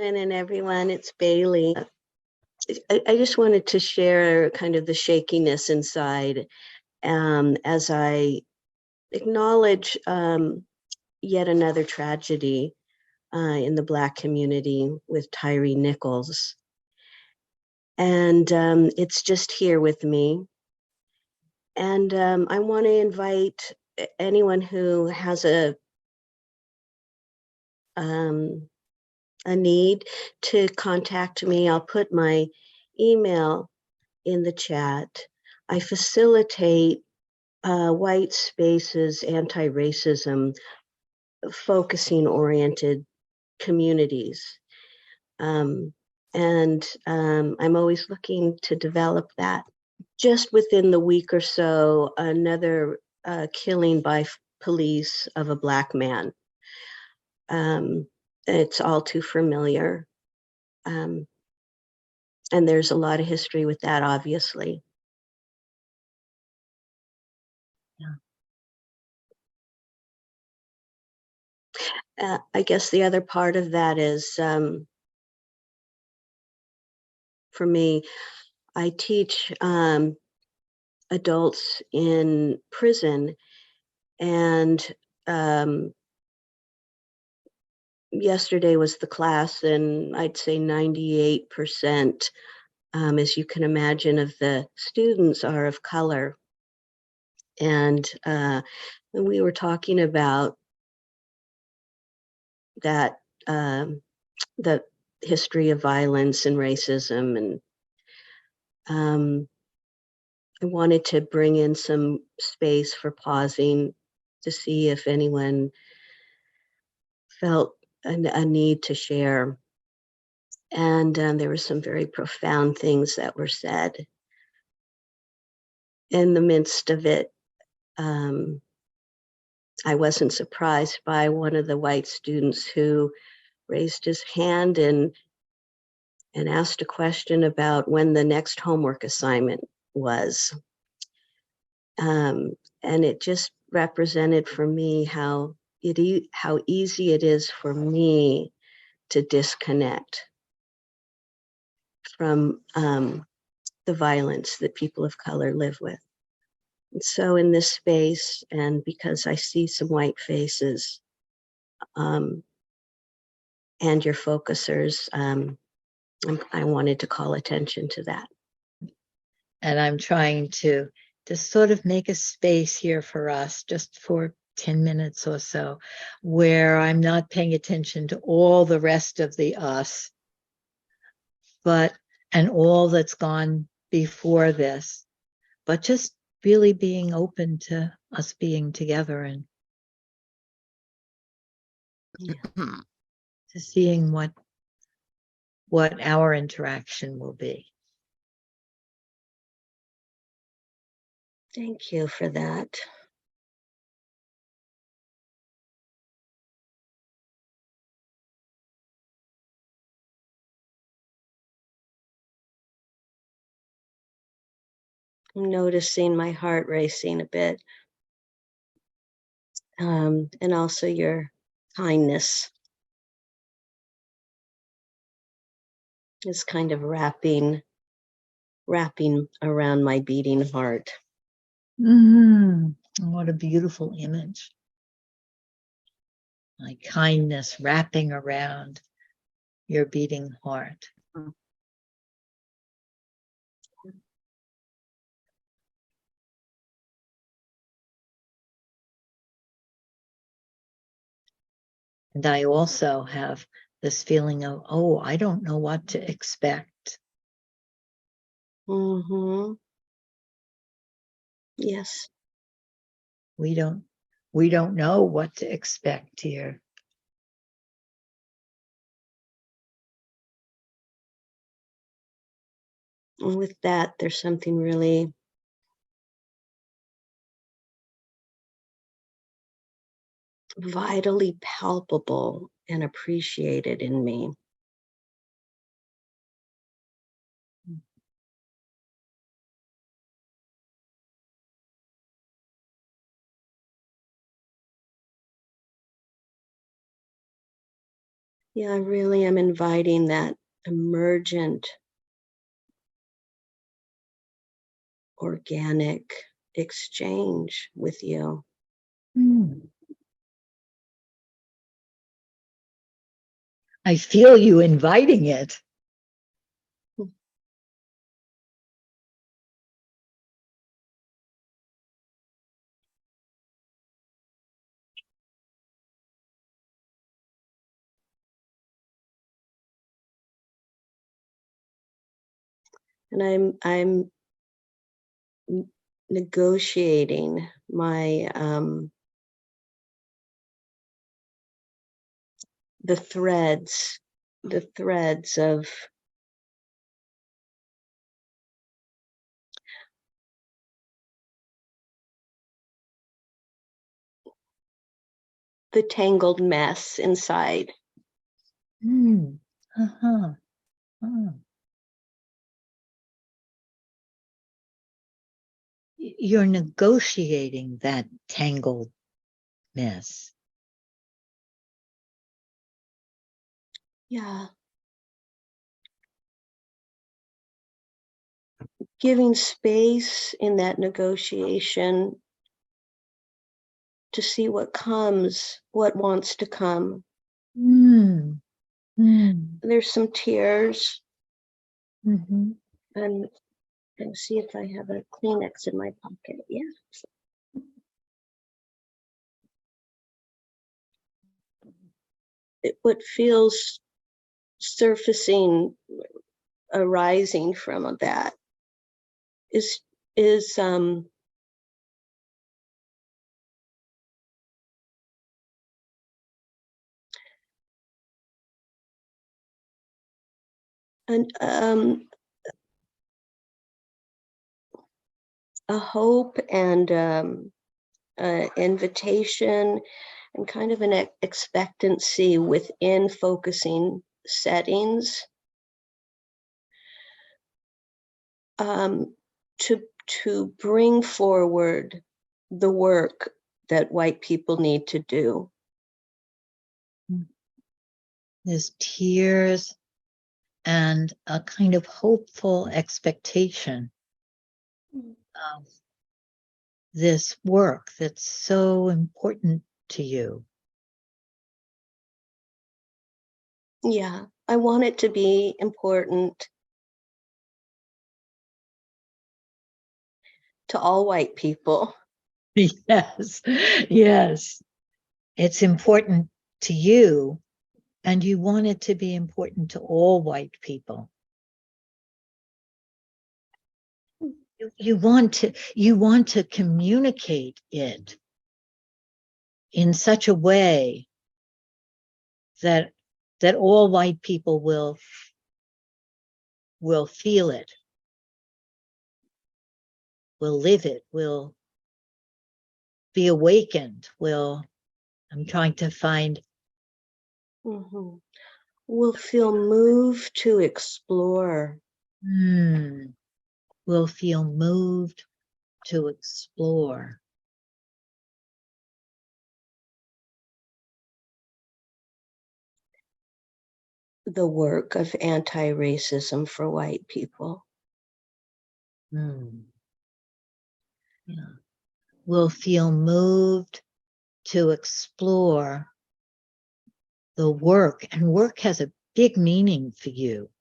Lynn and everyone. It's Bailey. I just wanted to share kind of the shakiness inside as I acknowledge yet another tragedy in the Black community with Tyree Nichols. And it's just here with me. And I want to invite anyone who has a need to contact me. I'll put my email in the chat. I facilitate white spaces, anti-racism, focusing oriented communities. And I'm always looking to develop that. Just within the week or so, another killing by police of a Black man. It's all too familiar. And there's a lot of history with that, obviously. Yeah. I guess the other part of that is, for me, I teach adults in prison, and yesterday was the class, and I'd say 98%, as you can imagine, of the students are of color. And we were talking about that, the history of violence and racism, and I wanted to bring in some space for pausing to see if anyone felt a need to share. And there were some very profound things that were said. In the midst of it, I wasn't surprised by one of the white students who raised his hand and asked a question about when the next homework assignment was. And it just represented for me how easy it is for me to disconnect from the violence that people of color live with. And so in this space, and because I see some white faces and your focusers, I wanted to call attention to that. And I'm trying to sort of make a space here for us, just for 10 minutes or so, where I'm not paying attention to all the rest of the us, and all that's gone before this, but just really being open to us being together and to seeing what our interaction will be. Thank you for that. I'm noticing my heart racing a bit. And also your kindness is kind of wrapping around my beating heart. What a beautiful image. My kindness wrapping around your beating heart. And I also have this feeling of, I don't know what to expect. Yes. We don't know what to expect here. And with that, there's something really vitally palpable and appreciated in me. Yeah, I really am inviting that emergent, organic exchange with you. I feel you inviting it. And I'm negotiating my the threads of the tangled mess inside. Uh-huh. You're negotiating that tangled mess. Yeah. Giving space in that negotiation to see what comes, what wants to come. There's some tears. Mm-hmm. And see if I have a Kleenex in my pocket. Yeah. What feels surfacing, arising from that is an a hope and an invitation and kind of an expectancy within focusing settings to bring forward the work that white people need to do. There's tears and a kind of hopeful expectation of this work that's so important to you. Yeah, I want it to be important to all white people. Yes, yes. It's important to you, and you want it to be important to all white people. You want to communicate it in such a way that all white people will feel it, will live it, will be awakened, I'm trying to find. Mm-hmm. Will feel moved to explore. Will feel moved to explore. The work of anti-racism for white people. Yeah. Will feel moved to explore the work, and work has a big meaning for you,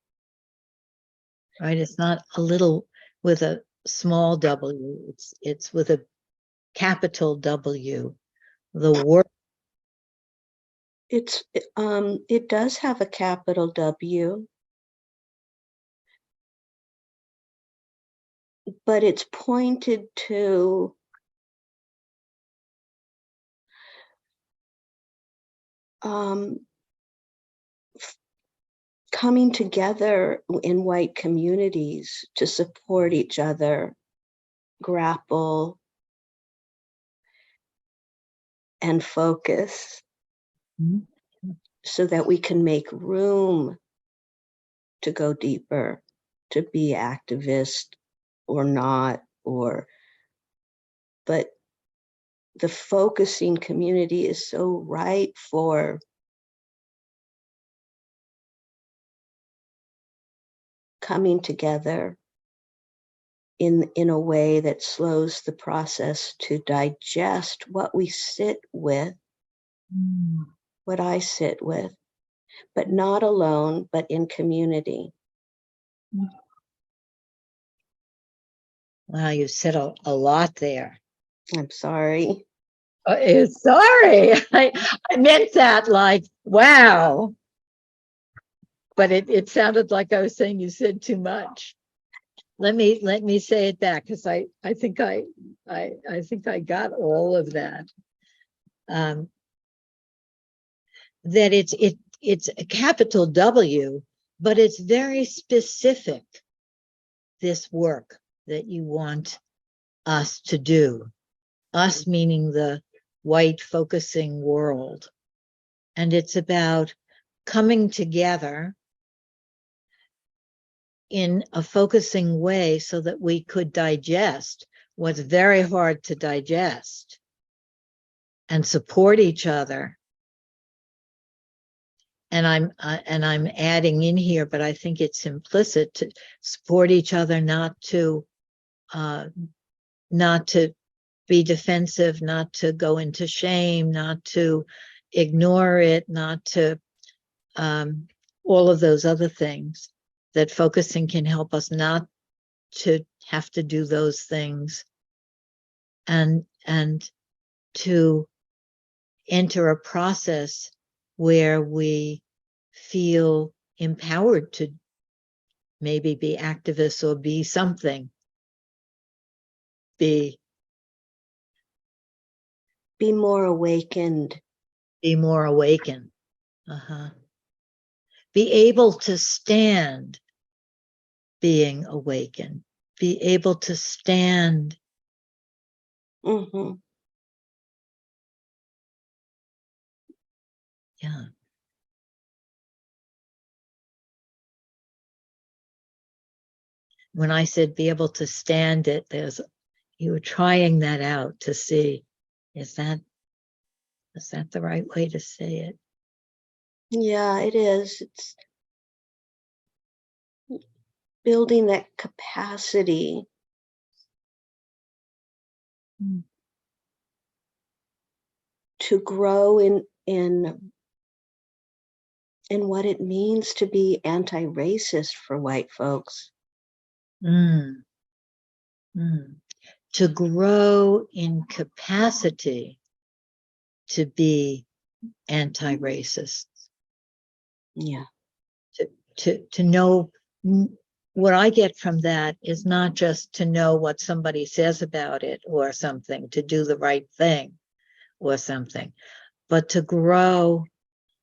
right? It's not a little with a small w, it's with a capital W. The work. It does have a capital W, but it's pointed to coming together in white communities to support each other, grapple, and focus so that we can make room to go deeper, to be activist or not, but the focusing community is so ripe for coming together in a way that slows the process to digest what we sit with, what I sit with, but not alone, but in community. Wow, you said a lot there. I'm sorry. Sorry, I meant that like, wow. But it sounded like I was saying you said too much. Let me say it back, because I think I got all of that. That it's a capital W, but it's very specific, this work that you want us to do. Us meaning the white focusing world. And it's about coming together in a focusing way so that we could digest what's very hard to digest and support each other. And I'm adding in here, but I think it's implicit, to support each other, not to be defensive, not to go into shame, not to ignore it, not to all of those other things that focusing can help us not to have to do those things, and to enter a process where we feel empowered to maybe be activists or be something, be more awakened. Be more awakened. Be able to stand being awakened. Be able to stand. Mm-hmm. Yeah. When I said be able to stand it, you were trying that out to see, is that the right way to say it? Yeah, it is. It's building that capacity to grow in what it means to be anti-racist for white folks. To grow in capacity to be anti-racist. Yeah. To know, what I get from that is not just to know what somebody says about it or something, to do the right thing or something, but to grow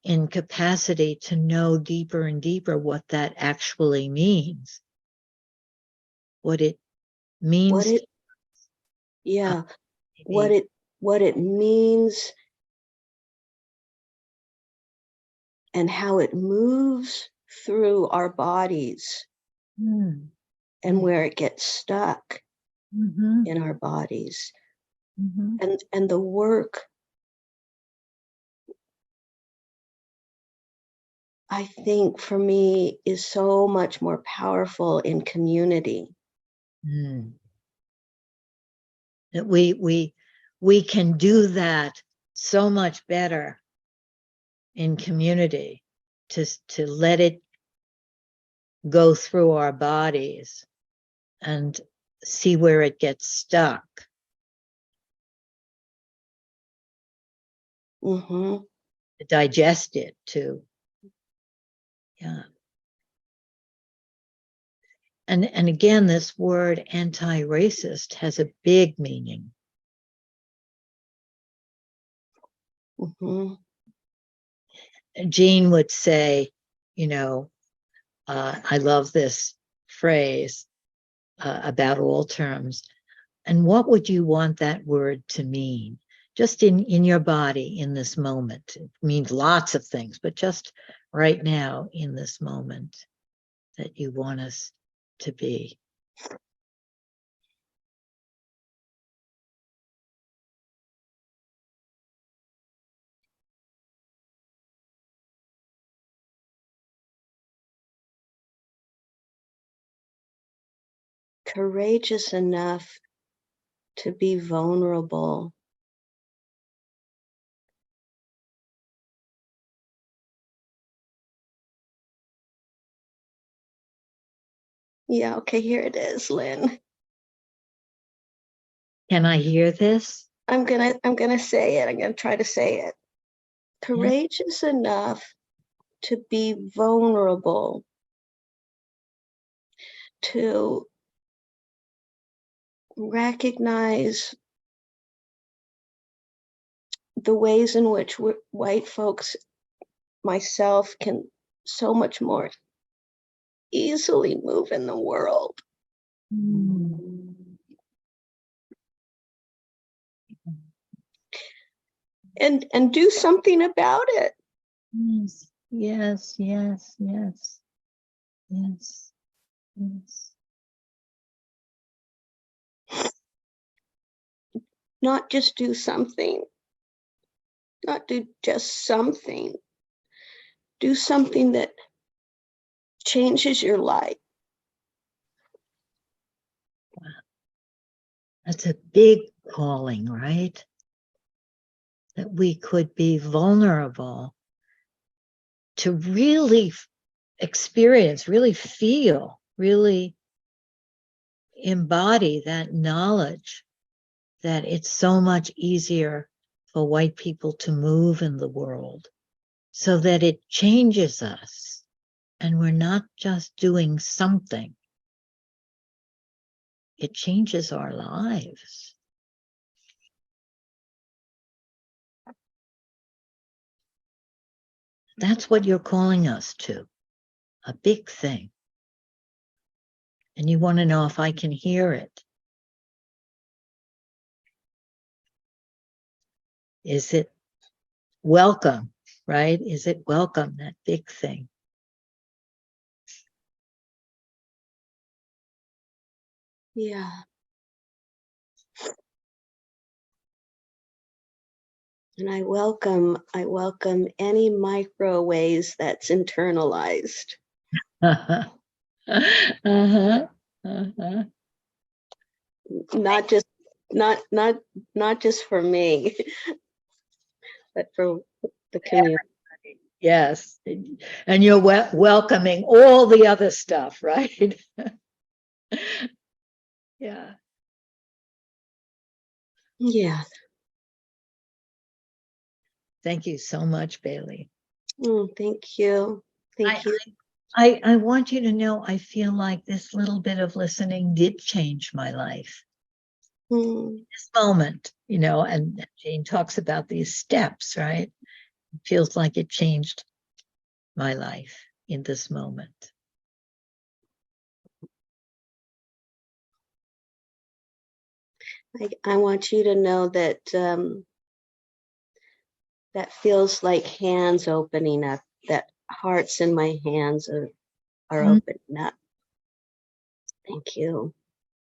in capacity to know deeper and deeper what that actually means, what it means. What it means and how it moves through our bodies and where it gets stuck in our bodies. And the work, I think, for me, is so much more powerful in community. That we can do that so much better in community, to let it go through our bodies and see where it gets stuck. To digest it too. Yeah. And again, this word anti-racist has a big meaning. Jean would say, I love this phrase about all terms. And what would you want that word to mean? Just in your body in this moment. It means lots of things, but just right now in this moment that you want us to be. courageous enough to be vulnerable. Yeah, okay, here it is, Lynn. Can I hear this? I'm gonna say it. I'm gonna try to say it. Courageous enough to be vulnerable, to recognize the ways in which white folks, myself, can so much more easily move in the world. And do something about it. Yes, yes, yes, yes, yes, yes. Not just do something, not do just something. Do something that changes your life. Wow. That's a big calling, right? That we could be vulnerable to really experience, really feel, really embody that knowledge that it's so much easier for white people to move in the world so that it changes us and we're not just doing something. It changes our lives. That's what you're calling us to, a big thing. And you want to know if I can hear it. Is it welcome, right? Is it welcome, that big thing? Yeah. And I welcome any micro ways that's internalized. Uh-huh. Uh-huh. Not just for me, but for the community. Yes. And you're welcoming all the other stuff, right? Yeah. Yeah. Thank you so much, Bailey. Thank you. Thank you. I want you to know I feel like this little bit of listening did change my life. This moment, and Jane talks about these steps, right? It feels like it changed my life in this moment. I want you to know that that feels like hands opening up, that hearts in my hands are opening up. Thank you.